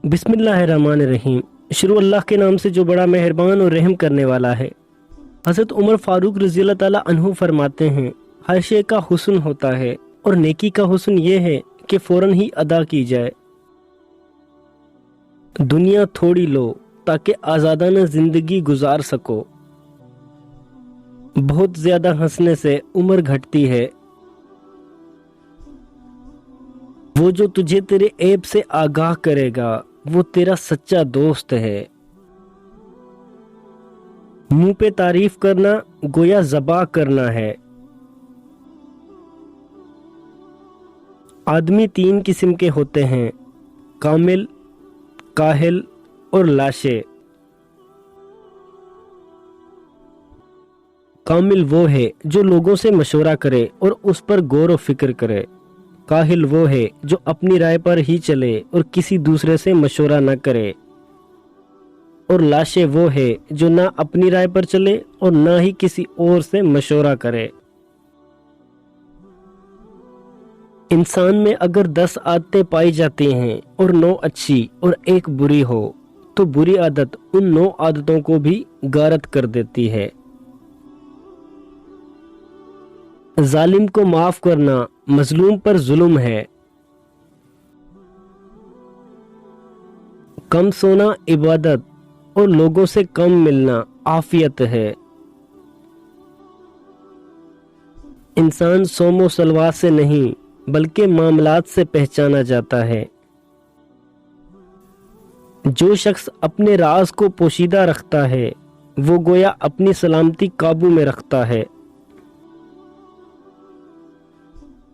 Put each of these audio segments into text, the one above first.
बिस्मिल्लाहिर्रहमानिर्रहीम। शुरू अल्लाह के नाम से जो बड़ा मेहरबान और रहम करने वाला है। हज़रत उमर फारूक रज़ी अल्लाह ताला अन्हु फरमाते हैं, हर शे का हुस्न होता है और नेकी का हुस्न ये है कि फ़ौरन ही अदा की जाए। दुनिया थोड़ी लो ताकि आज़ादाना ज़िंदगी गुजार सको। बहुत ज़्यादा हंसने से उम्र घटती है। वो जो तुझे तेरे ऐब से आगाह करेगा वो तेरा सच्चा दोस्त है। मुंह पे तारीफ करना गोया ज़बा करना है। आदमी 3 किस्म के होते हैं, कामिल, काहिल और लाशे। कामिल वो है जो लोगों से मशवरा करे और उस पर गौर व फिक्र करे। काहिल वो है जो अपनी राय पर ही चले और किसी दूसरे से मशवरा न करे। और लाशे वो है जो ना अपनी राय पर चले और ना ही किसी और से मशवरा करे। इंसान में अगर 10 आदतें पाई जाती हैं और 9 अच्छी और 1 बुरी हो तो बुरी आदत उन 9 आदतों को भी गारत कर देती है। जालिम को माफ करना मजलूम पर जुल्म है। कम सोना इबादत और लोगों से कम मिलना आफियत है। इंसान सोमो सलवात से नहीं बल्कि मामलात से पहचाना जाता है। जो शख्स अपने राज को पोशीदा रखता है वो गोया अपनी सलामती काबू में रखता है।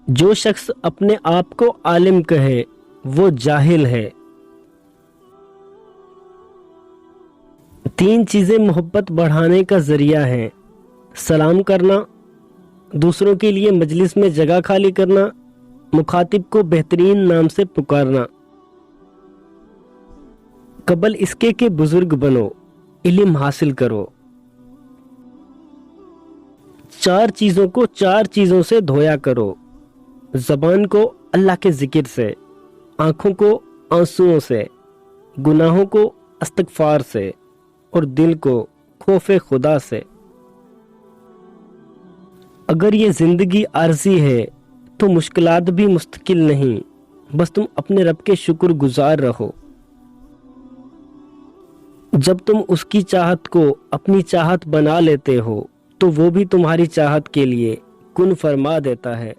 जो शख्स अपने आप को आलिम कहे वो जाहिल है। 3 चीजें मोहब्बत बढ़ाने का जरिया हैं, सलाम करना, दूसरों के लिए मजलिस में जगह खाली करना, मुखातिब को बेहतरीन नाम से पुकारना। कबल इसके कि बुजुर्ग बनो, इल्म हासिल करो। 4 चीजों को 4 चीजों से धोया करो। ज़बान को अल्लाह के जिक्र से, आंखों को आंसुओं से, गुनाहों को इस्तगफार से और दिल को खौफे खुदा से। अगर ये जिंदगी आरजी है तो मुश्किलात भी मुस्तकिल नहीं, बस तुम अपने रब के शुक्र गुजार रहो। जब तुम उसकी चाहत को अपनी चाहत बना लेते हो तो वो भी तुम्हारी चाहत के लिए कुन फरमा देता है।